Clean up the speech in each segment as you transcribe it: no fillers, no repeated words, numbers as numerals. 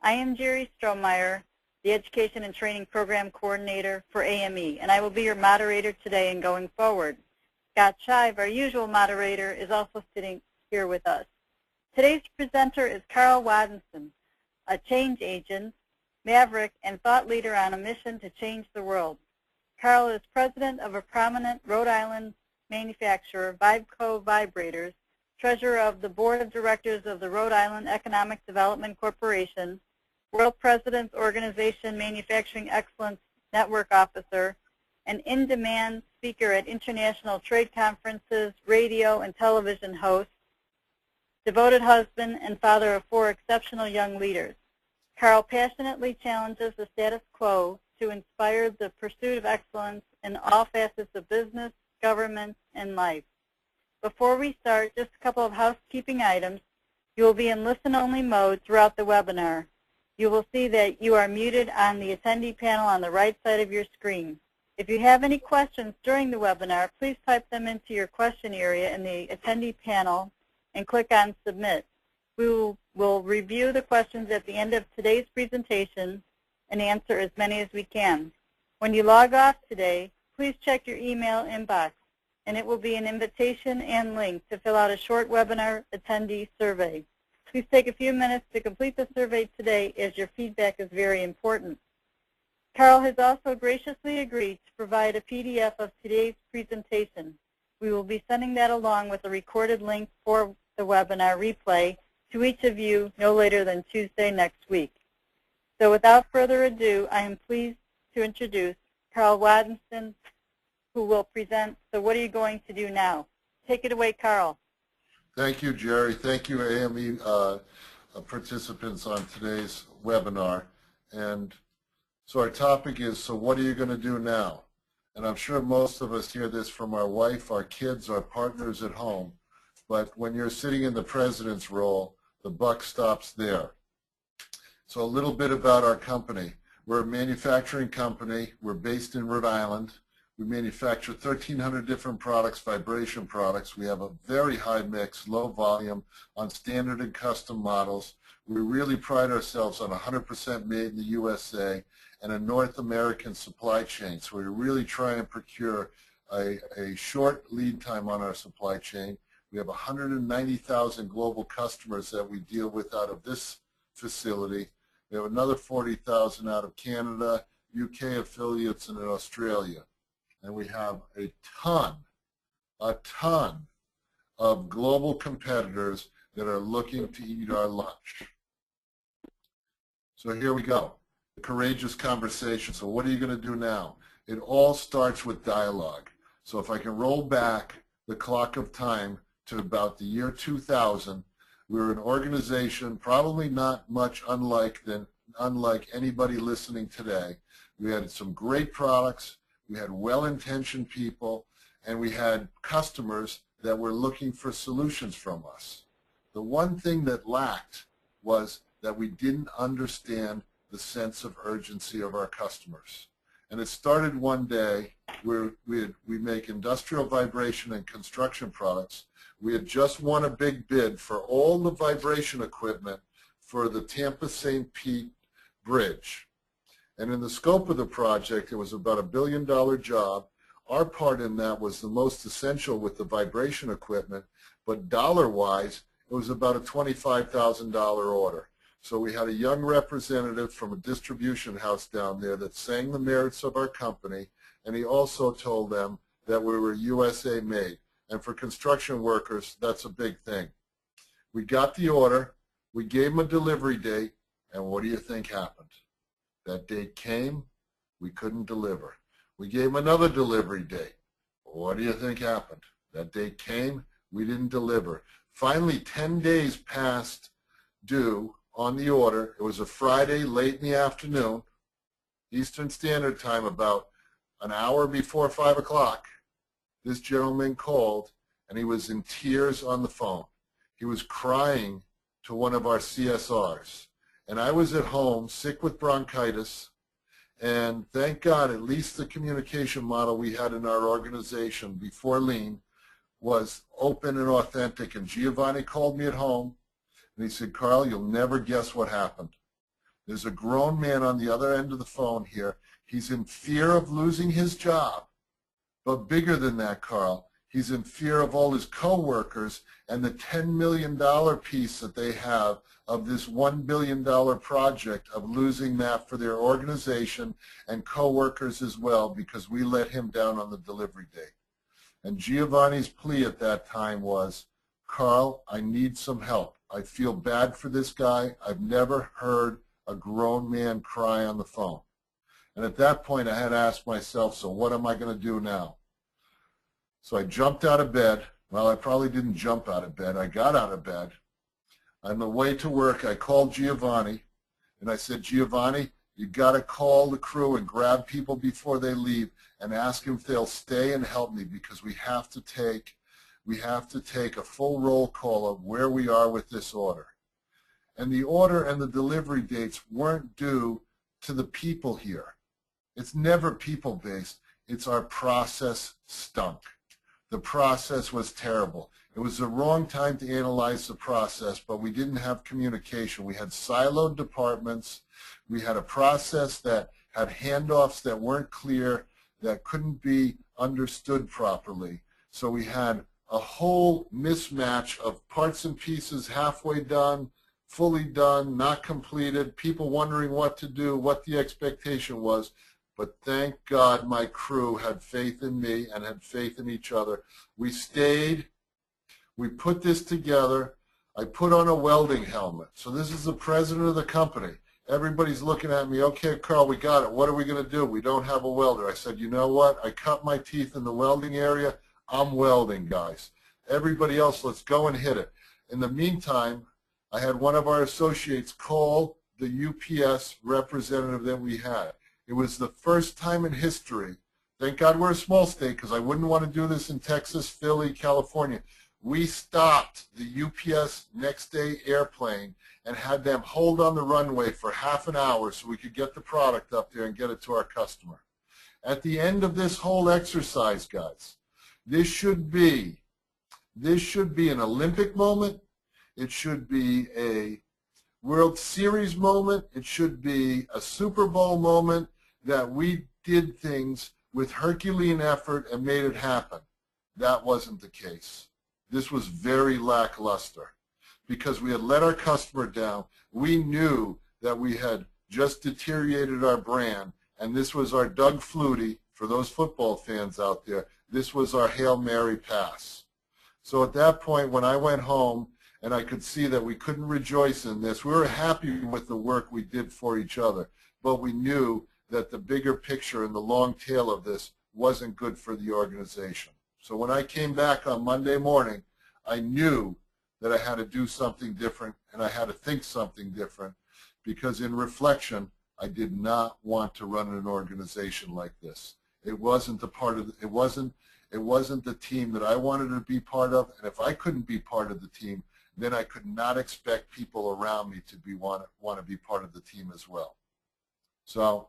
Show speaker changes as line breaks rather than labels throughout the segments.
I am Jerry Strohmeyer, the Education and Training Program Coordinator for AME, and I will be your moderator today and going forward. Scott Shive, our usual moderator, is also sitting here with us. Today's presenter is Carl Waddinson, a change agent, maverick, and thought leader on a mission to change the world. Carl is president of a prominent Rhode Island manufacturer, Vibeco Vibrators, treasurer of the board of directors of the Rhode Island Economic Development Corporation, World President's Organization Manufacturing Excellence Network Officer, an in-demand speaker at international trade conferences, radio and television host, devoted husband, and father of 4 exceptional young leaders. Carl passionately challenges the status quo to inspire the pursuit of excellence in all facets of business, government, and life. Before we start, just a couple of housekeeping items. You will be in listen-only mode throughout the webinar. You will see that you are muted on the attendee panel on the right side of your screen. If you have any questions during the webinar, please type them into your question area in the attendee panel and click on Submit. We will review the questions at the end of today's presentation and answer as many as we can. When you log off today, please check your email inbox, and it will be an invitation and link to fill out a short webinar attendee survey. Please take a few minutes to complete the survey today, as your feedback is very important. Carl has also graciously agreed to provide a PDF of today's presentation. We will be sending that along with a recorded link for the webinar replay to each of you no later than Tuesday next week. So without further ado, I am pleased to introduce Carl Waddinson, who will present So What Are You Going to Do Now? Take it away, Carl.
Thank you, Jerry. Thank you, AME participants on today's webinar. And so our topic is, so what are you going to do now? And I'm sure most of us hear this from our wife, our kids, our partners at home. But when you're sitting in the president's role, the buck stops there. So a little bit about our company. We're a manufacturing company. We're based in Rhode Island. We manufacture 1,300 different products, vibration products. We have a very high mix, low volume, on standard and custom models. We really pride ourselves on 100% made in the USA and a North American supply chain. So we really try and procure a short lead time on our supply chain. We have 190,000 global customers that we deal with out of this facility. We have another 40,000 out of Canada, UK affiliates, and in Australia. And we have a ton of global competitors that are looking to eat our lunch. So here we go, the courageous conversation. So what are you going to do now? It all starts with dialogue. So if I can roll back the clock of time to about the year 2000, we were an organization probably not much unlike anybody listening today. We had some great products. We had well-intentioned people, and we had customers that were looking for solutions from us. The one thing that lacked was that we didn't understand the sense of urgency of our customers. And it started one day where we make industrial vibration and construction products. We had just won a big bid for all the vibration equipment for the Tampa-St. Pete Bridge. And in the scope of the project, it was about $1 billion job. Our part in that was the most essential with the vibration equipment, but dollar-wise, it was about a $25,000 order. So we had a young representative from a distribution house down there that sang the merits of our company, and he also told them that we were USA made. And for construction workers, that's a big thing. We got the order, we gave them a delivery date, and what do you think happened? That date came, we couldn't deliver. We gave them another delivery date. What do you think happened? That date came, we didn't deliver. Finally, 10 days past due on the order. It was a Friday late in the afternoon, Eastern Standard Time, about an hour before 5 o'clock. This gentleman called, and he was in tears on the phone. He was crying to one of our CSRs. And I was at home, sick with bronchitis, and thank God at least the communication model we had in our organization before Lean was open and authentic. And Giovanni called me at home, and he said, Carl, you'll never guess what happened. There's a grown man on the other end of the phone here. He's in fear of losing his job. But bigger than that, Carl, he's in fear of all his coworkers and the $10 million piece that they have of this $1 billion project of losing that for their organization and coworkers as well, because we let him down on the delivery date. And Giovanni's plea at that time was, Carl, I need some help. I feel bad for this guy. I've never heard a grown man cry on the phone. And at that point, I had asked myself, so what am I going to do now? So I jumped out of bed. Well, I probably didn't jump out of bed. I got out of bed. On the way to work, I called Giovanni, and I said, Giovanni, you got to call the crew and grab people before they leave and ask them if they'll stay and help me, because we have to take a full roll call of where we are with this order. And the order and the delivery dates weren't due to the people here. It's never people-based. It's our process stunk. The process was terrible. It was the wrong time to analyze the process, but we didn't have communication. We had siloed departments. We had a process that had handoffs that weren't clear, that couldn't be understood properly. So we had a whole mismatch of parts and pieces, halfway done, fully done, not completed, people wondering what to do, what the expectation was. But thank God my crew had faith in me and had faith in each other. We stayed. We put this together. I put on a welding helmet. So this is the president of the company. Everybody's looking at me, okay, Carl, we got it. What are we going to do? We don't have a welder. I said, you know what? I cut my teeth in the welding area. I'm welding, guys. Everybody else, let's go and hit it. In the meantime, I had one of our associates call the UPS representative that we had. It was the first time in history. Thank God we're a small state, because I wouldn't want to do this in Texas, Philly, California. We stopped the UPS next day airplane and had them hold on the runway for half an hour so we could get the product up there and get it to our customer. At the end of this whole exercise, guys, this should be an Olympic moment. It should be a World Series moment. It should be a Super Bowl moment, that we did things with Herculean effort and made it happen. That wasn't the case. This was very lackluster because we had let our customer down. We knew that we had just deteriorated our brand, and this was our Doug Flutie, for those football fans out there, this was our Hail Mary pass. So at that point, when I went home and I could see that we couldn't rejoice in this, we were happy with the work we did for each other, but we knew that the bigger picture and the long tail of this wasn't good for the organization. So when I came back on Monday morning, I knew that I had to do something different and I had to think something different, because in reflection, I did not want to run an organization like this. It wasn't the part of it wasn't the team that I wanted to be part of, and if I couldn't be part of the team, then I could not expect people around me to want to be part of the team as well. So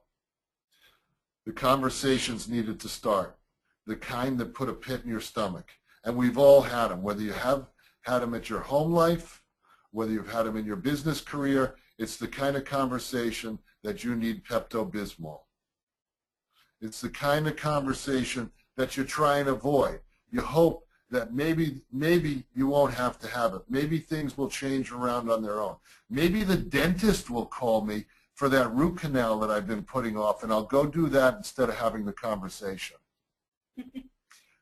the conversations needed to start, the kind that put a pit in your stomach. And we've all had them, whether you have had them at your home life, whether you've had them in your business career. It's the kind of conversation that you need Pepto-Bismol. It's the kind of conversation that you try and avoid. You hope that maybe you won't have to have it. Maybe things will change around on their own. Maybe the dentist will call me for that root canal that I've been putting off, and I'll go do that instead of having the conversation.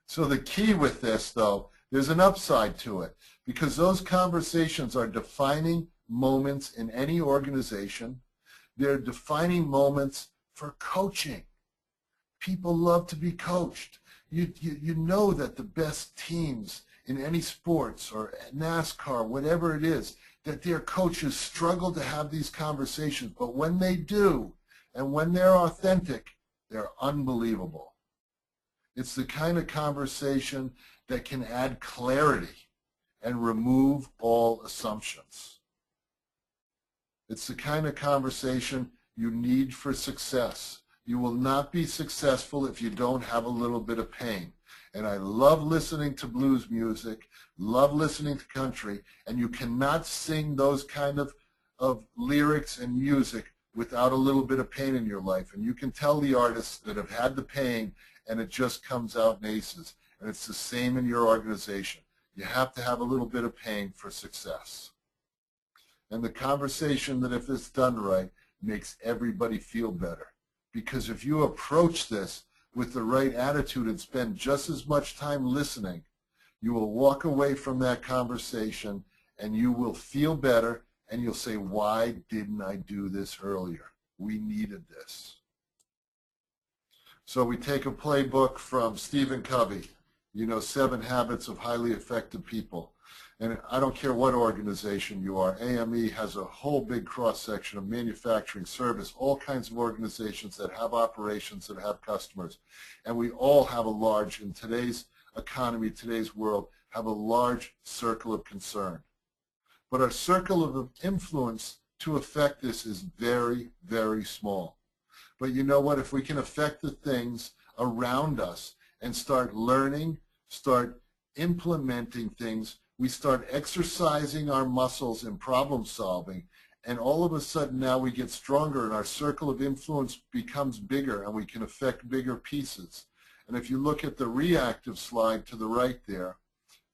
So the key with this, though, there's an upside to it, because those conversations are defining moments in any organization. They're defining moments for coaching. People love to be coached. You know that the best teams in any sports or NASCAR, whatever it is, that their coaches struggle to have these conversations. But when they do, and when they're authentic, they're unbelievable. It's the kind of conversation that can add clarity and remove all assumptions. It's the kind of conversation you need for success. You will not be successful if you don't have a little bit of pain. And I love listening to blues music, love listening to country, and you cannot sing those kind of lyrics and music without a little bit of pain in your life. And you can tell the artists that have had the pain and it just comes out in aces. And it's the same in your organization. You have to have a little bit of pain for success. And the conversation that, if it's done right, makes everybody feel better. Because if you approach this with the right attitude and spend just as much time listening, you will walk away from that conversation and you will feel better and you'll say, why didn't I do this earlier? We needed this. So we take a playbook from Stephen Covey, 7 Habits of Highly Effective People. And I don't care what organization you are, AME has a whole big cross-section of manufacturing, service, all kinds of organizations that have operations, that have customers. And we all have a large, in today's economy, today's world, have a large circle of concern. But our circle of influence to affect this is very, very small. But you know what? If we can affect the things around us and start learning, start implementing things, we start exercising our muscles in problem solving, and all of a sudden now we get stronger and our circle of influence becomes bigger and we can affect bigger pieces. And if you look at the reactive slide to the right there,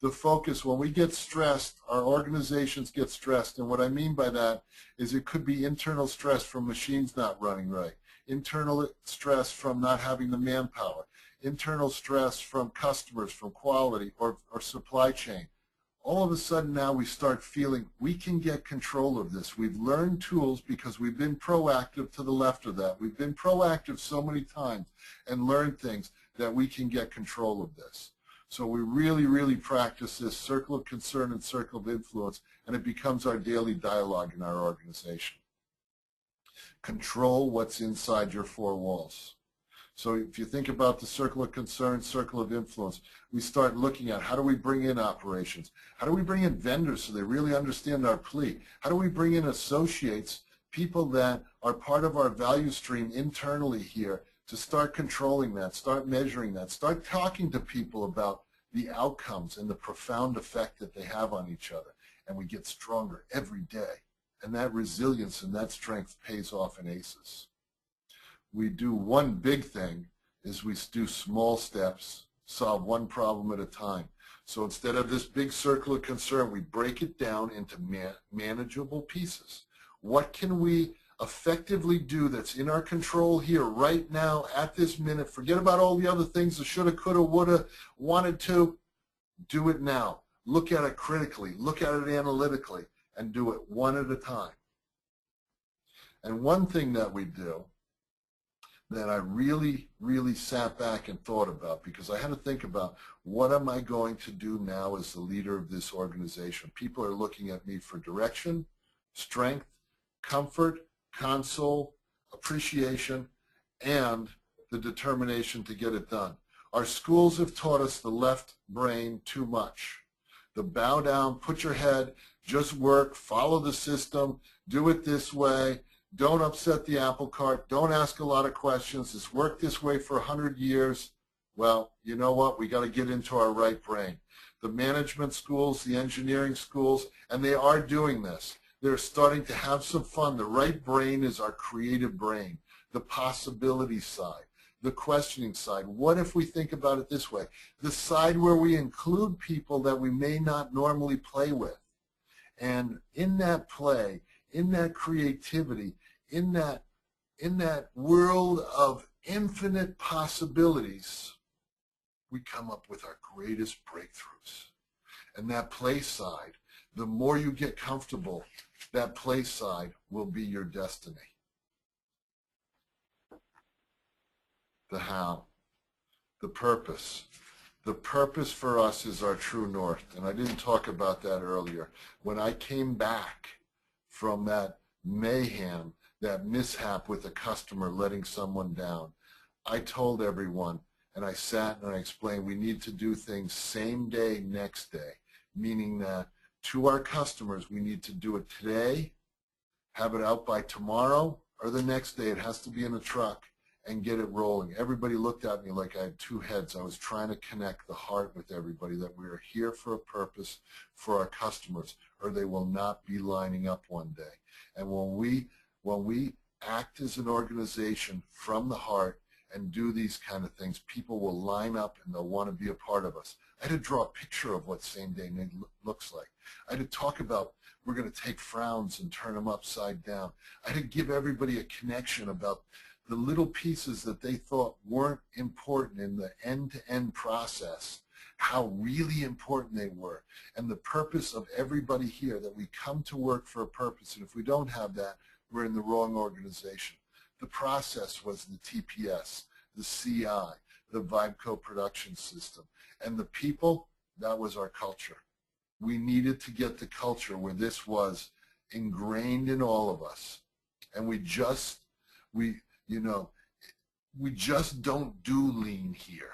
the focus, when we get stressed, our organizations get stressed. And what I mean by that is it could be internal stress from machines not running right, internal stress from not having the manpower, internal stress from customers, from quality or supply chain. All of a sudden now we start feeling we can get control of this. We've learned tools because we've been proactive to the left of that. We've been proactive so many times and learned things that we can get control of this. So we really, really practice this circle of concern and circle of influence, and it becomes our daily dialogue in our organization. Control what's inside your 4 walls. So if you think about the circle of concern, circle of influence, we start looking at how do we bring in operations? How do we bring in vendors so they really understand our plea? How do we bring in associates, people that are part of our value stream internally here, to start controlling that, start measuring that, start talking to people about the outcomes and the profound effect that they have on each other. And we get stronger every day. And that resilience and that strength pays off in ACEs. We do one big thing is we do small steps, solve one problem at a time. So instead of this big circle of concern, we break it down into manageable pieces. What can we effectively do that's in our control here right now at this minute? Forget about all the other things, the shoulda, coulda, woulda, wanted to. Do it now. Look at it critically. Look at it analytically and do it one at a time. And one thing that we do that I really, really sat back and thought about, because I had to think about what am I going to do now as the leader of this organization. People are looking at me for direction, strength, comfort, console, appreciation, and the determination to get it done. Our schools have taught us the left brain too much. The bow down, put your head, just work, follow the system, do it this way, don't upset the apple cart, don't ask a lot of questions, it's worked this way for 100 years. Well, you know what? We got to get into our right brain. The management schools, the engineering schools, and they are doing this. They're starting to have some fun. The right brain is our creative brain, the possibility side, the questioning side. What if we think about it this way? The side where we include people that we may not normally play with. And in that play, in that creativity, in that world of infinite possibilities, we come up with our greatest breakthroughs. And that play side, the more you get comfortable, that play side will be your destiny. The how, the purpose. The purpose for us is our true north, and I didn't talk about that earlier. When I came back from that mayhem, that mishap with a customer letting someone down, I told everyone, and I sat and I explained, we need to do things same day, next day, meaning that to our customers, we need to do it today, have it out by tomorrow, or the next day. It has to be in a truck and get it rolling. Everybody looked at me like I had 2 heads. I was trying to connect the heart with everybody that we are here for a purpose for our customers, or they will not be lining up one day. And when we act as an organization from the heart and do these kind of things, people will line up and they'll want to be a part of us. I had to draw a picture of what same-day looks like. I had to talk about we're going to take frowns and turn them upside down. I had to give everybody a connection about the little pieces that they thought weren't important in the end-to-end process, how really important they were, and the purpose of everybody here, that we come to work for a purpose, and if we don't have that, we're in the wrong organization. The process was the TPS, the CI, the Vibe co-production system, and the people, that was our culture. We needed to get the culture where this was ingrained in all of us, and we just don't do lean here.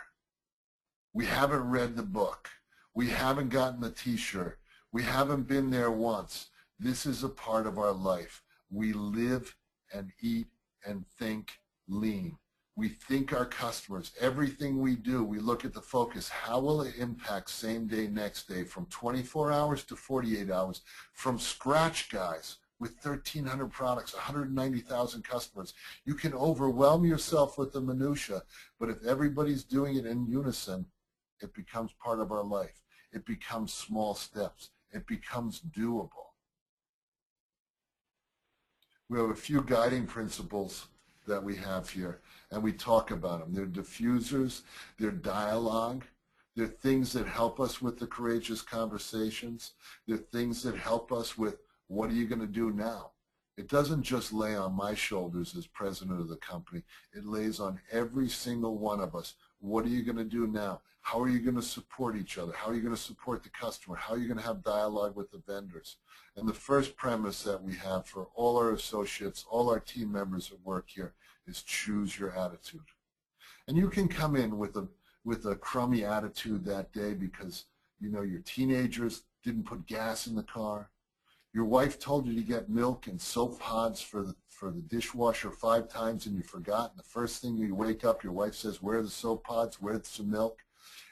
We haven't read the book. We haven't gotten the t-shirt. We haven't been there once. This is a part of our life. We live and eat and think lean. We think our customers, everything we do, we look at the focus. How will it impact same day, next day, from 24 hours to 48 hours, from scratch, guys, with 1,300 products, 190,000 customers. You can overwhelm yourself with the minutia, but if everybody's doing it in unison, it becomes part of our life. It becomes small steps. It becomes doable. We have a few guiding principles that we have here, and we talk about them. They're diffusers, they're dialogue, they're things that help us with the courageous conversations, they're things that help us with what are you going to do now? It doesn't just lay on my shoulders as president of the company. It lays on every single one of us. What are you going to do now? How are you going to support each other? How are you going to support the customer? How are you going to have dialogue with the vendors? And the first premise that we have for all our associates, all our team members that work here, is choose your attitude. And you can come in with a crummy attitude that day because your teenagers didn't put gas in the car. Your wife told you to get milk and soap pods for the dishwasher 5 times and you forgot. And the first thing you wake up, your wife says, "Where are the soap pods? Where's some milk?"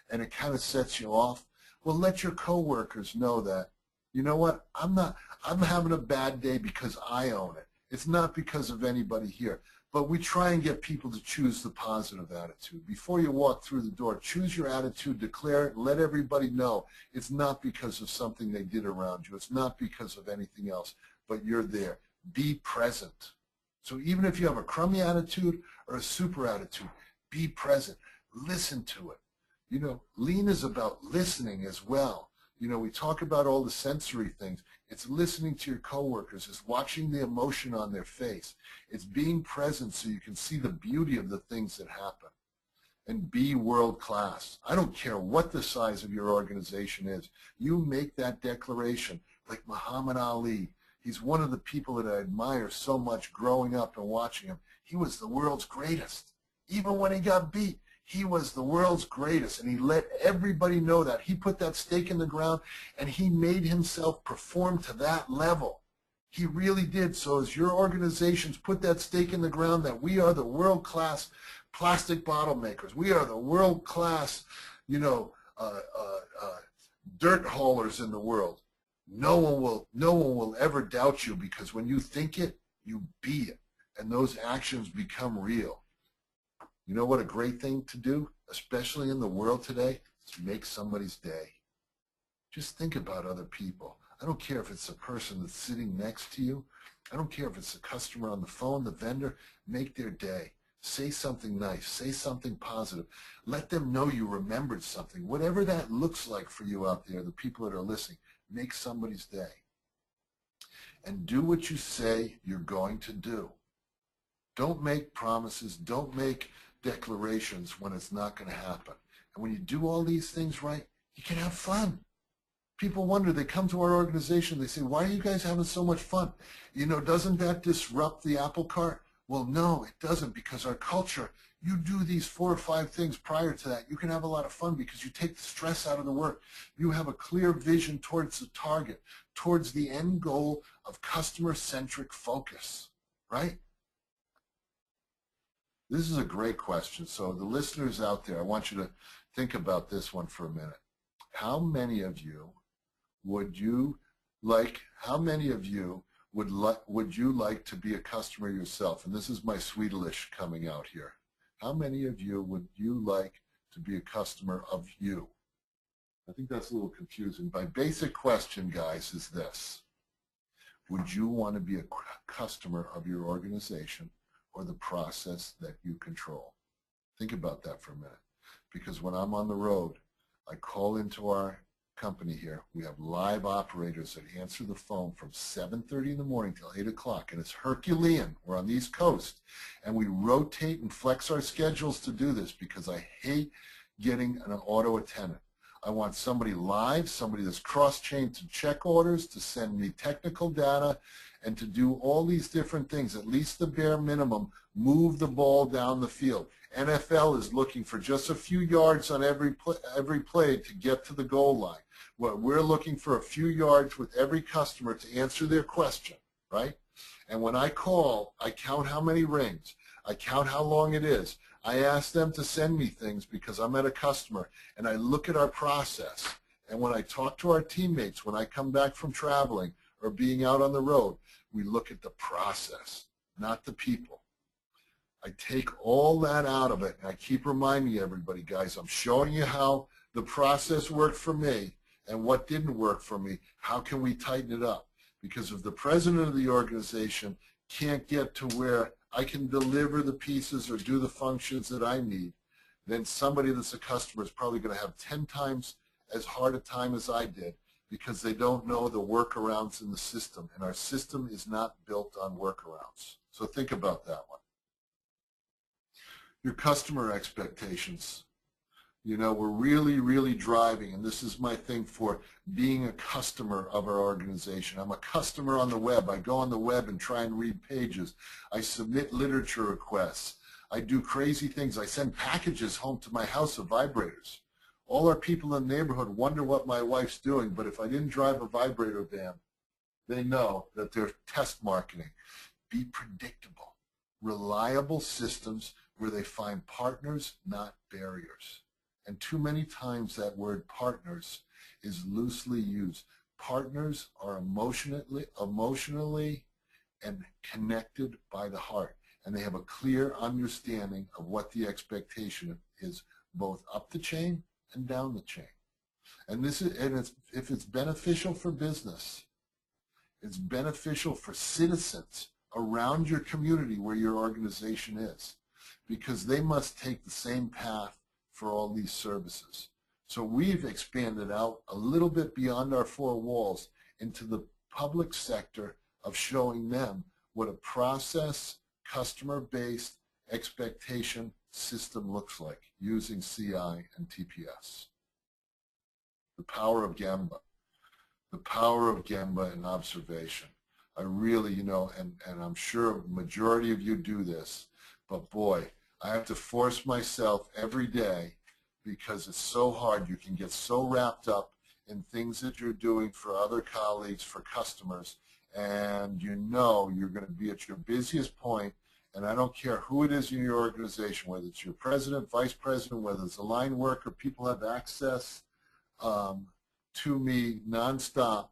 And it kind of sets you off. Well, let your coworkers know that, you know what, I'm having a bad day because I own it. It's not because of anybody here. But we try and get people to choose the positive attitude. Before you walk through the door, choose your attitude, declare it, let everybody know it's not because of something they did around you. It's not because of anything else, but you're there. Be present. So even if you have a crummy attitude or a super attitude, be present. Listen to it. Lean is about listening as well. We talk about all the sensory things. It's listening to your coworkers. It's watching the emotion on their face. It's being present so you can see the beauty of the things that happen. And be world class. I don't care what the size of your organization is. You make that declaration like Muhammad Ali. He's one of the people that I admire so much growing up and watching him. He was the world's greatest. Even when he got beat, he was the world's greatest, and he let everybody know that. He put that stake in the ground, and he made himself perform to that level. He really did. So as your organizations put that stake in the ground that we are the world-class plastic bottle makers, we are the world-class, dirt haulers in the world, no one will ever doubt you, because when you think it, you be it, and those actions become real. You know what a great thing to do, especially in the world today, is make somebody's day. Just think about other people. I don't care if it's the person that's sitting next to you. I don't care if it's the customer on the phone, the vendor. Make their day. Say something nice. Say something positive. Let them know you remembered something. Whatever that looks like for you out there, the people that are listening, make somebody's day. And do what you say you're going to do. Don't make promises. Don't make declarations when it's not going to happen. And when you do all these things right, you can have fun. People wonder, they come to our organization, they say, "Why are you guys having so much fun? Doesn't that disrupt the apple cart?" Well, no, it doesn't, because our culture, you do these 4 or 5 things prior to that, you can have a lot of fun because you take the stress out of the work. You have a clear vision towards the target, towards the end goal of customer-centric focus, right? This is a great question. So the listeners out there, I want you to think about this one for a minute. How many of you would Would you like to be a customer yourself? And this is my Swedish coming out here. How many of you would you like to be a customer of you? I think that's a little confusing. My basic question, guys, is this. Would you want to be a customer of your organization or the process that you control? Think about that for a minute. Because when I'm on the road, I call into our company here. We have live operators that answer the phone from 7:30 in the morning till 8 o'clock, and it's Herculean. We're on the East Coast, and we rotate and flex our schedules to do this because I hate getting an auto attendant. I want somebody live, somebody that's cross-chained to check orders, to send me technical data, and to do all these different things, at least the bare minimum, move the ball down the field. NFL is looking for just a few yards on every play to get to the goal line. Well, we're looking for a few yards with every customer to answer their question, right? And when I call, I count how many rings. I count how long it is. I ask them to send me things because I'm at a customer, and I look at our process. And when I talk to our teammates, when I come back from traveling or being out on the road, we look at the process, not the people. I take all that out of it, and I keep reminding everybody, guys, I'm showing you how the process worked for me and what didn't work for me. How can we tighten it up? Because if the president of the organization can't get to where I can deliver the pieces or do the functions that I need, then somebody that's a customer is probably going to have 10 times as hard a time as I did because they don't know the workarounds in the system, and our system is not built on workarounds. So think about that one. Your customer expectations. You know, we're really driving, and this is my thing for being a customer of our organization. I'm a customer on the web. I go on the web and try and read pages. I submit literature requests. I do crazy things. I send packages home to my house of vibrators. All our people in the neighborhood wonder what my wife's doing, but if I didn't drive a vibrator van, they know that they're test marketing. Be predictable. Reliable systems where they find partners, not barriers. And too many times that word partners is loosely used. Partners are emotionally and connected by the heart, and they have a clear understanding of what the expectation is, both up the chain and down the chain. And if it's beneficial for business, it's beneficial for citizens around your community where your organization is, because they must take the same path for all these services. So we've expanded out a little bit beyond our four walls into the public sector of showing them what a process, customer-based expectation system looks like using CI and TPS. The power of Gemba. The power of Gemba and observation. I really, and I'm sure a majority of you do this, but boy, I have to force myself every day because it's so hard. You can get so wrapped up in things that you're doing for other colleagues, for customers, and you're going to be at your busiest point, and I don't care who it is in your organization, whether it's your president, vice president, whether it's a line worker, people have access to me nonstop,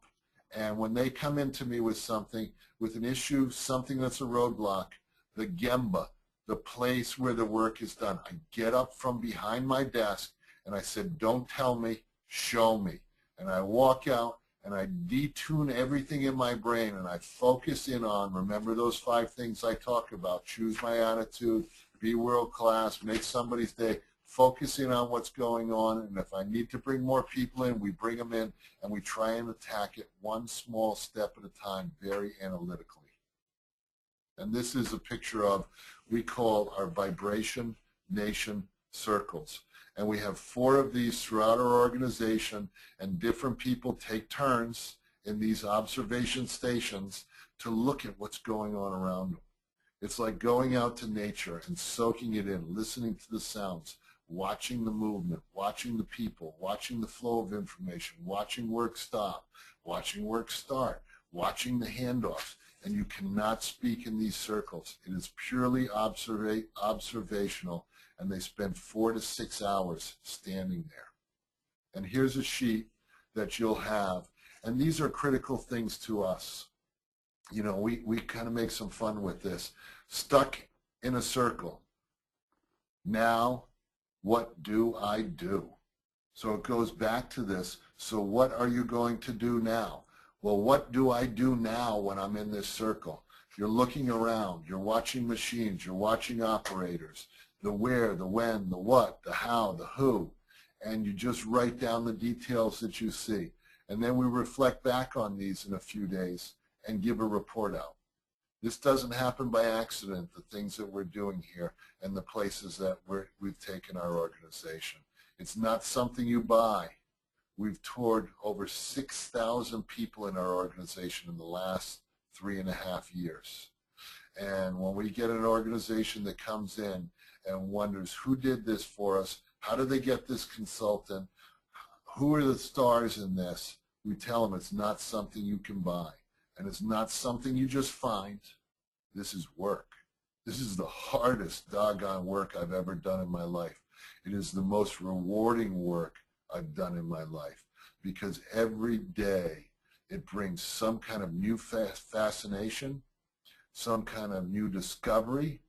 and when they come into me with something, with an issue, something that's a roadblock, the Gemba, the place where the work is done. I get up from behind my desk and I said, don't tell me, show me. And I walk out and I detune everything in my brain and I focus in on, remember those 5 things I talk about, choose my attitude, be world class, make somebody's day, focus in on what's going on, and if I need to bring more people in, we bring them in and we try and attack it one small step at a time, very analytically. And this is a picture of, we call our vibration nation circles. And we have 4 of these throughout our organization, and different people take turns in these observation stations to look at what's going on around them. It's like going out to nature and soaking it in, listening to the sounds, watching the movement, watching the people, watching the flow of information, watching work stop, watching work start, watching the handoffs. And you cannot speak in these circles. It is purely observational, and they spend 4 to 6 hours standing there. And here's a sheet that you'll have, and these are critical things to us. You know, we kind of make some fun with this. Stuck in a circle. Now, what do I do? So it goes back to this. So what are you going to do now? Well, what do I do now when I'm in this circle? You're looking around. You're watching machines. You're watching operators. The where, the when, the what, the how, the who. And you just write down the details that you see. And then we reflect back on these in a few days and give a report out. This doesn't happen by accident, the things that we're doing here and the places that we've taken our organization. It's not something you buy. We've toured over 6,000 people in our organization in the last 3.5 years. And when we get an organization that comes in and wonders who did this for us, how did they get this consultant, who are the stars in this, we tell them it's not something you can buy. And it's not something you just find. This is work. This is the hardest doggone work I've ever done in my life. It is the most rewarding work I've done in my life because every day it brings some kind of new fascination, some kind of new discovery,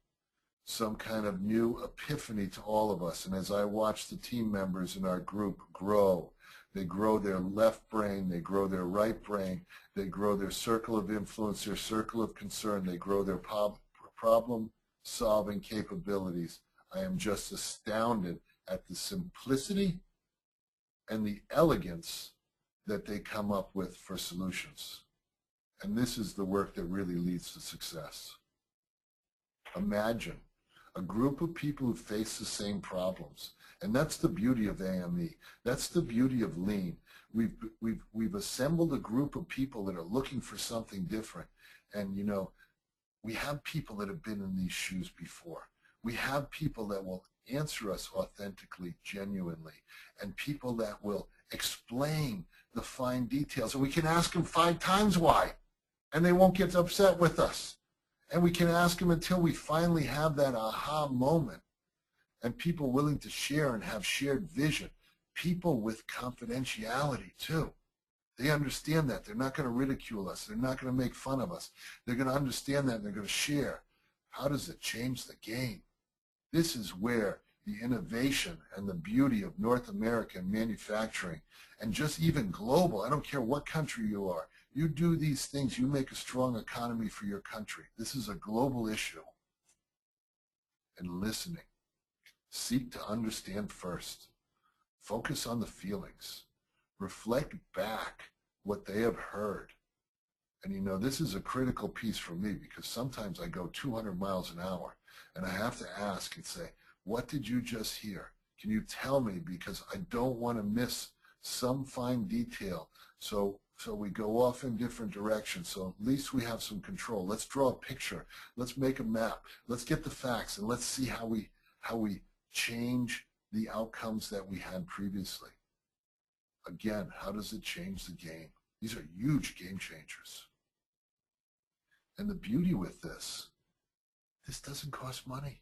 some kind of new epiphany to all of us. And as I watch the team members in our group grow, they grow their left brain, they grow their right brain, they grow their circle of influence, their circle of concern, they grow their problem-solving capabilities. I am just astounded at the simplicity and the elegance that they come up with for solutions. And this is the work that really leads to success. Imagine a group of people who face the same problems. And that's the beauty of AME. That's the beauty of Lean. We've assembled a group of people that are looking for something different. And you know, we have people that have been in these shoes before. We have people that will answer us authentically, genuinely, and people that will explain the fine details. And we can ask them 5 times why, and they won't get upset with us. And we can ask them until we finally have that aha moment. And people willing to share and have shared vision. People with confidentiality too. They understand that. They're not going to ridicule us. They're not going to make fun of us. They're going to understand that and they're going to share. How does it change the game? This is where the innovation and the beauty of North American manufacturing and just even global, I don't care what country you are, you do these things, you make a strong economy for your country. This is a global issue. And listening. Seek to understand first. Focus on the feelings. Reflect back what they have heard. And you know, this is a critical piece for me because sometimes I go 200 miles an hour and I have to ask and say, what did you just hear? Can you tell me? Because I don't want to miss some fine detail. So we go off in different directions. So at least we have some control. Let's draw a picture. Let's make a map. Let's get the facts and let's see how we change the outcomes that we had previously. Again, how does it change the game? These are huge game changers. And the beauty with this doesn't cost money.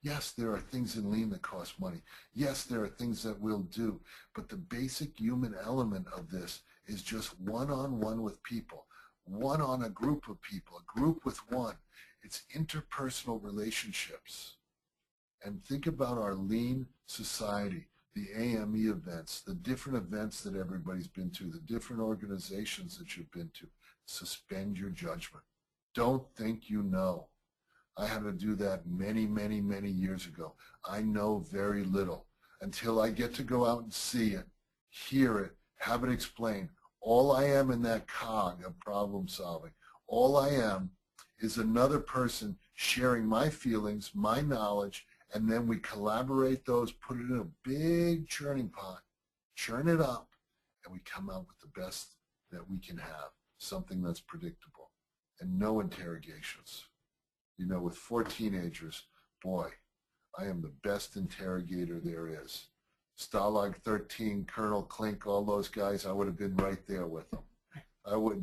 Yes, there are things in Lean that cost money. Yes, there are things that we'll do. But the basic human element of this is just one-on-one with people, one on a group of people, a group with one. It's interpersonal relationships. And think about our Lean society, the AME events, the different events that everybody's been to, the different organizations that you've been to. Suspend your judgment. Don't think you know. I had to do that many, many, many years ago. I know very little until I get to go out and see it, hear it, have it explained. All I am in that cog of problem solving, all I am is another person sharing my feelings, my knowledge, and then we collaborate those, put it in a big churning pot, churn it up, and we come out with the best that we can have, something that's predictable, and no interrogations. You know, with 4 teenagers, boy, I am the best interrogator there is. Stalag 13, Colonel Klink, all those guys, I would have been right there with them.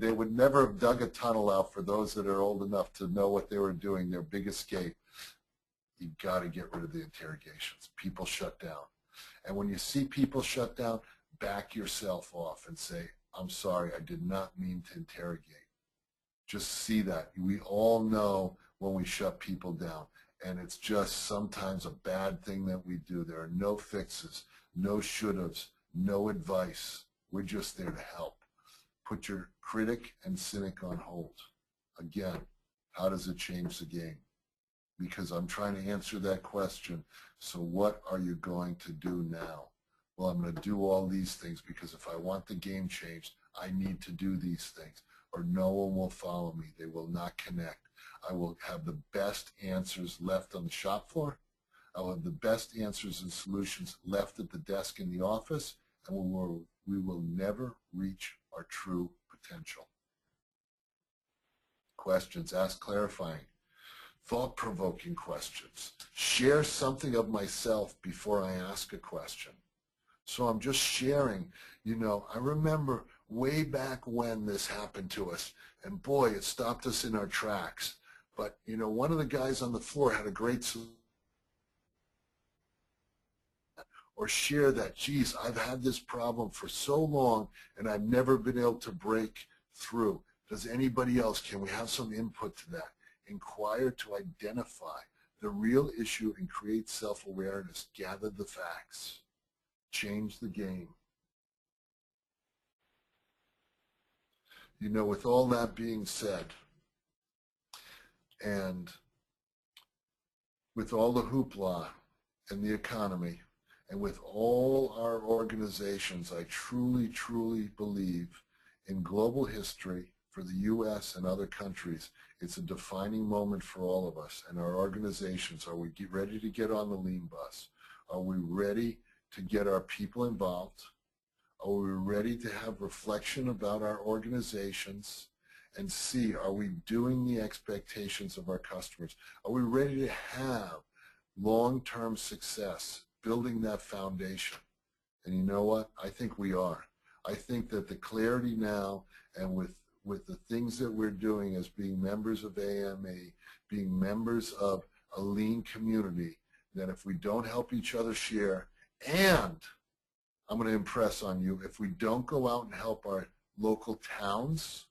They would never have dug a tunnel out for those that are old enough to know what they were doing, their big escape. You've got to get rid of the interrogations. People shut down. And when you see people shut down, back yourself off and say, I'm sorry, I did not mean to interrogate. Just see that. We all know when we shut people down. And it's just sometimes a bad thing that we do. There are no fixes, no should-haves, no advice. We're just there to help. Put your critic and cynic on hold. Again, how does it change the game? Because I'm trying to answer that question. So what are you going to do now? Well, I'm going to do all these things because if I want the game changed, I need to do these things or no one will follow me. They will not connect. I will have the best answers left on the shop floor. I will have the best answers and solutions left at the desk in the office, and we will never reach our true potential. Questions, ask clarifying, thought-provoking questions. Share something of myself before I ask a question. So I'm just sharing, I remember way back when this happened to us, and boy, it stopped us in our tracks. But, one of the guys on the floor had a great solution. Or share that, geez, I've had this problem for so long and I've never been able to break through. Does anybody else, can we have some input to that? Inquire to identify the real issue and create self-awareness. Gather the facts. Change the game. With all that being said, and with all the hoopla and the economy, and with all our organizations, I truly, truly believe in global history for the U.S. and other countries. It's a defining moment for all of us and our organizations. Are we ready to get on the lean bus? Are we ready to get our people involved? Are we ready to have reflection about our organizations and see, are we doing the expectations of our customers? Are we ready to have long-term success, building that foundation? And you know what? I think we are. I think that the clarity now and with the things that we're doing as being members of AME, being members of a lean community, that if we don't help each other share, and I'm going to impress on you, if we don't go out and help our local towns,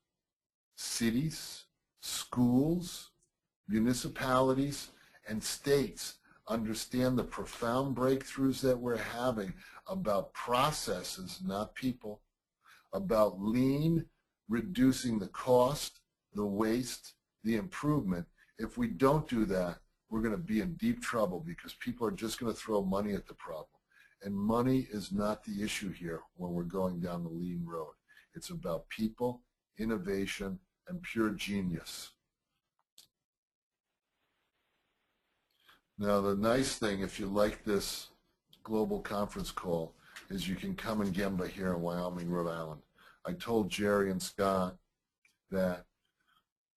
cities, schools, municipalities, and states understand the profound breakthroughs that we're having about processes, not people, about lean, reducing the cost, the waste, the improvement. If we don't do that, we're going to be in deep trouble because people are just going to throw money at the problem. And money is not the issue here when we're going down the lean road. It's about people, innovation, and pure genius. Now, the nice thing, if you like this global conference call, is you can come and Gemba here in Wyoming, Rhode Island. I told Jerry and Scott that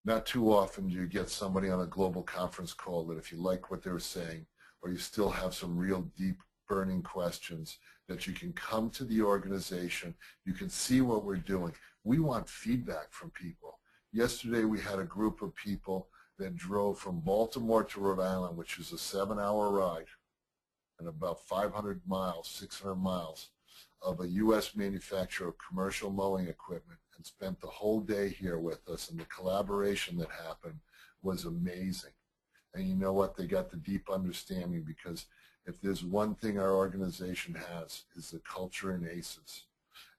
not too often do you get somebody on a global conference call that if you like what they're saying or you still have some real deep burning questions, that you can come to the organization, you can see what we're doing. We want feedback from people. Yesterday we had a group of people that drove from Baltimore to Rhode Island, which is a 7-hour ride, and about 500 miles, 600 miles of a U.S. manufacturer of commercial mowing equipment, and spent the whole day here with us, and the collaboration that happened was amazing. And you know what? They got the deep understanding, because if there's one thing our organization has is the culture in ACES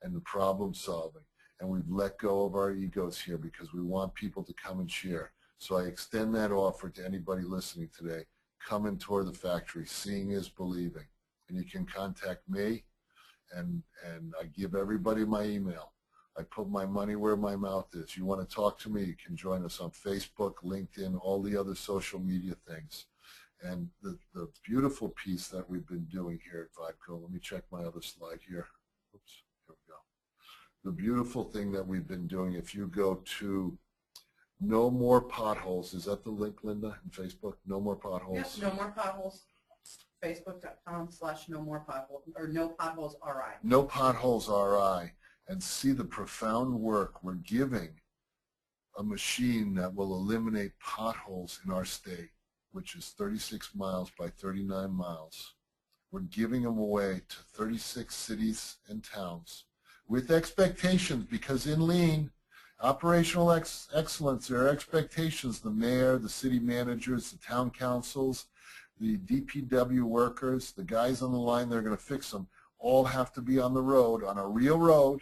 and the problem solving. And we've let go of our egos here because we want people to come and share. So I extend that offer to anybody listening today. Come and tour the factory. Seeing is believing. And you can contact me, and I give everybody my email. I put my money where my mouth is. You want to talk to me, you can join us on Facebook, LinkedIn, all the other social media things. And the beautiful piece that we've been doing here at Vibeco, let me check my other slide here. Oops, here we go. The beautiful thing that we've been doing, if you go to No More Potholes, is that the link, Linda, in Facebook? No More Potholes?
Yes, No More Potholes, Facebook.com/No More Potholes, or No Potholes RI.
No Potholes RI, and see the profound work we're giving a machine that will eliminate potholes in our state, which is 36 miles by 39 miles. We're giving them away to 36 cities and towns with expectations, because in lean, Operational excellence, there are expectations. The mayor, the city managers, the town councils, the DPW workers, the guys on the line that are going to fix them, all have to be on the road, on a real road,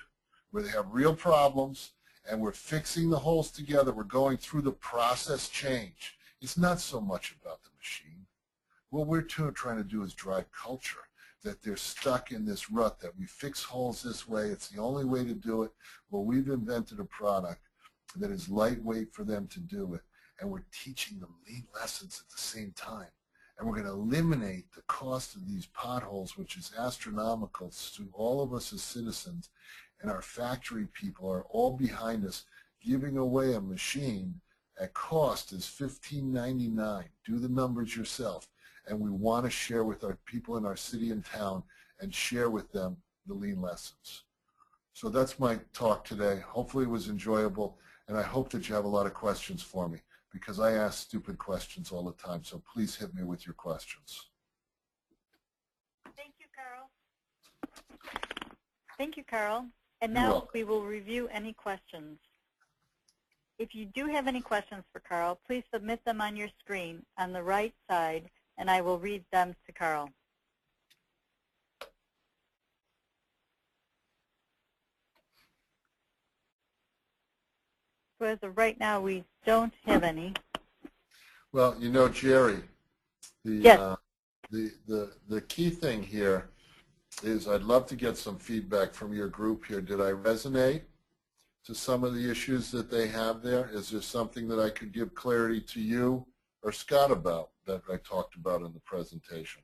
where they have real problems, and we're fixing the holes together. We're going through the process change. It's not so much about the machine. What we're trying to do is drive culture, that they're stuck in this rut, that we fix holes this way. It's the only way to do it. Well, we've invented a product that is lightweight for them to do it, and we're teaching them lean lessons at the same time. And we're going to eliminate the cost of these potholes, which is astronomical to all of us as citizens, and our factory people are all behind us, giving away a machine at cost is $15.99. Do the numbers yourself. And we want to share with our people in our city and town and share with them the lean lessons. So that's my talk today. Hopefully it was enjoyable, and I hope that you have a lot of questions for me, because I ask stupid questions all the time. So please hit me with your questions.
Thank you, Carl. Thank you, Carl. And
You're
now
welcome.
we will review any questions. If you do have any questions for Carl, please submit them on your screen on the right side, and I will read them to Carl. So as of right now, we don't have any.
Well, you know, Jerry,
Yes.
the key thing here is I'd love to get some feedback from your group here. Did I resonate to some of the issues that they have there? Is there something that I could give clarity to you or Scott about that I talked about in the presentation?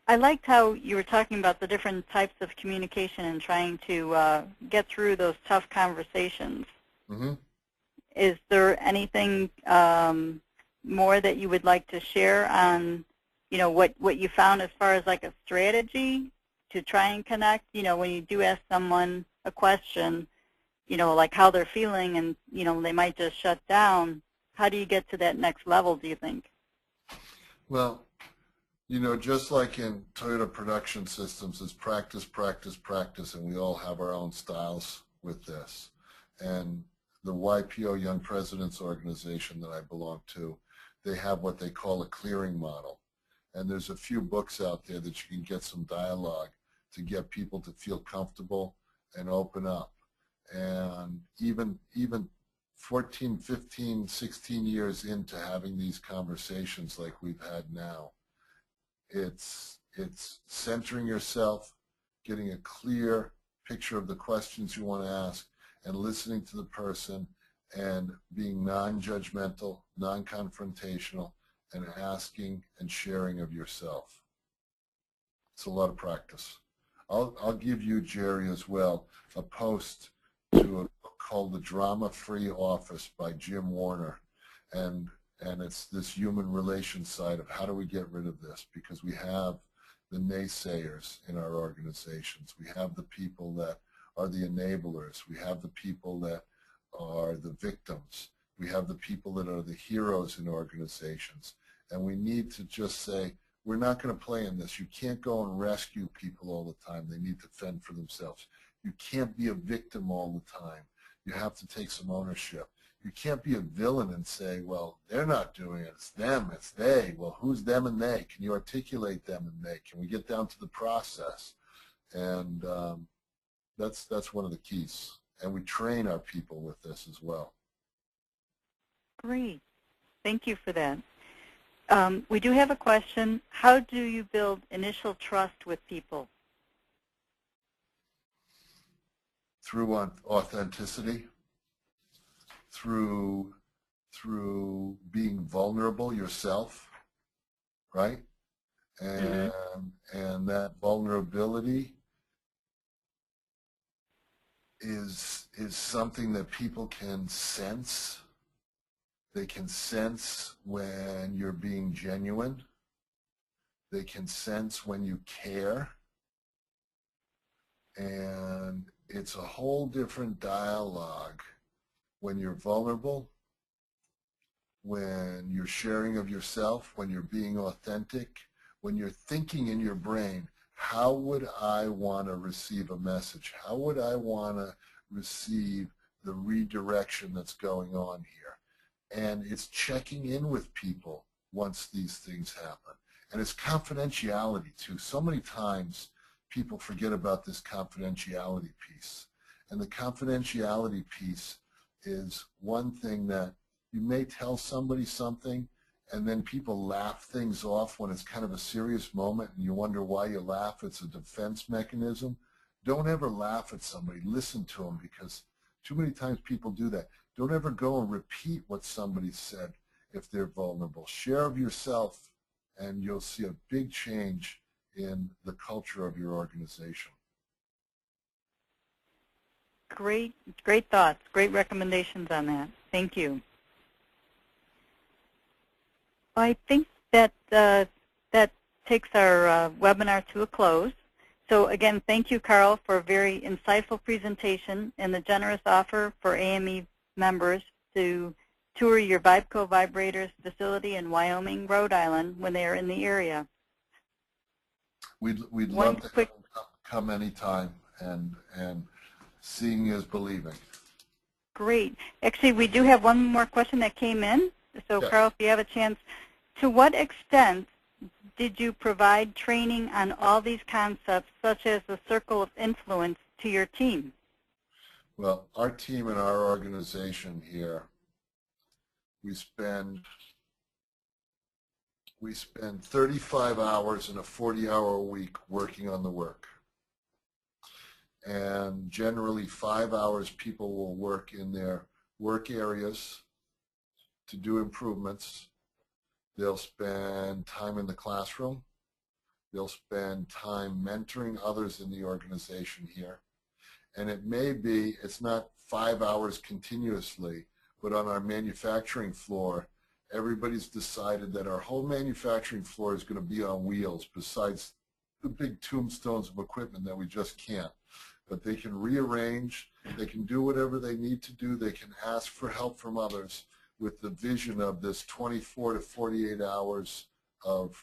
I liked how you were talking about the different types of communication and trying to get through those tough conversations.
Mm-hmm.
Is there anything more that you would like to share on, you know, what you found as far as like a strategy to try and connect? You know, when you do ask someone a question, you know, like how they're feeling, and, you know, they might just shut down. How do you get to that next level, do you think?
Well, you know, just like in Toyota Production Systems, it's practice, practice, practice, and we all have our own styles with this. And the YPO Young Presidents Organization that I belong to, they have what they call a clearing model. And there's a few books out there that you can get some dialogue to get people to feel comfortable and open up. And even 14, 15, 16 years into having these conversations like we've had now, it's centering yourself, getting a clear picture of the questions you want to ask, and listening to the person and being non-judgmental, non-confrontational, and asking and sharing of yourself. It's a lot of practice. I'll give you, Jerry, as well, a post to a book called The Drama-Free Office by Jim Warner. And it's this human relations side of how do we get rid of this, because we have the naysayers in our organizations. We have the people that are the enablers. We have the people that are the victims. We have the people that are the heroes in organizations. And we need to just say, we're not going to play in this. You can't go and rescue people all the time. They need to fend for themselves. You can't be a victim all the time. You have to take some ownership. You can't be a villain and say, well, they're not doing it. It's them. It's they. Well, who's them and they? Can you articulate them and they? Can we get down to the process? And that's one of the keys. And we train our people with this as well.
Great. Thank you for that. We do have a question. How do you build initial trust with people?
Through authenticity, through being vulnerable yourself, right? And that vulnerability is something that people can sense. They can sense when you're being genuine. They can sense when you care. And it's a whole different dialogue when you're vulnerable, when you're sharing of yourself, when you're being authentic, when you're thinking in your brain, how would I want to receive a message? How would I want to receive the redirection that's going on here. And it's checking in with people once these things happen. And it's confidentiality too. So many times people forget about this confidentiality piece. And the confidentiality piece is one thing that you may tell somebody something and then people laugh things off when it's kind of a serious moment and you wonder why you laugh. It's a defense mechanism. Don't ever laugh at somebody. Listen to them, because too many times people do that. Don't ever go and repeat what somebody said if they're vulnerable. Share of yourself and you'll see a big change in the culture of your organization.
Great thoughts, great recommendations on that. Thank you. I think that that takes our webinar to a close. So again, thank you, Carl, for a very insightful presentation and the generous offer for AME members to tour your Vibco Vibrators facility in Wyoming, Rhode Island when they are in the area.
We'd love to have them come anytime, and seeing is believing.
Great. Actually, we do have one more question that came in. So, yes. Carl, if you have a chance, to what extent did you provide training on all these concepts, such as the circle of influence, to your team?
Well, our team and our organization here, we spend 35 hours in a 40-hour week working on the work. And generally 5 hours people will work in their work areas to do improvements. They'll spend time in the classroom. They'll spend time mentoring others in the organization here. And it may be, it's not 5 hours continuously, but on our manufacturing floor, everybody's decided that our whole manufacturing floor is going to be on wheels, besides the big tombstones of equipment that we just can't. But they can rearrange, they can do whatever they need to do, they can ask for help from others with the vision of this 24 to 48 hours of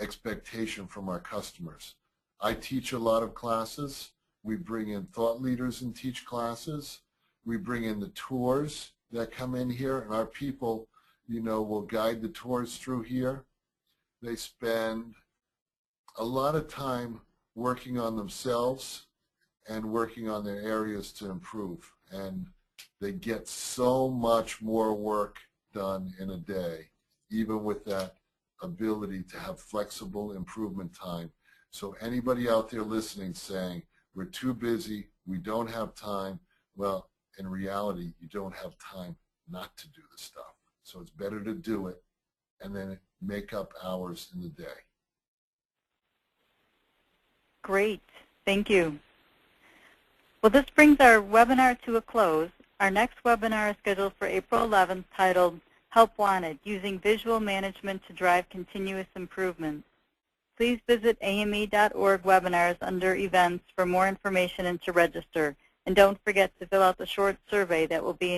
expectation from our customers. I teach a lot of classes. We bring in thought leaders and teach classes. We bring in the tours that come in here, and our people, you know, will guide the tours through here. They spend a lot of time working on themselves and working on their areas to improve. And they get so much more work done in a day, even with that ability to have flexible improvement time. So anybody out there listening saying, we're too busy, we don't have time, well, in reality, you don't have time not to do the stuff. So it's better to do it and then make up hours in the day.
Great. Thank you. Well, this brings our webinar to a close. Our next webinar is scheduled for April 11th, titled Help Wanted, Using Visual Management to Drive Continuous Improvement. Please visit ame.org webinars under events for more information and to register. And don't forget to fill out the short survey that will be in your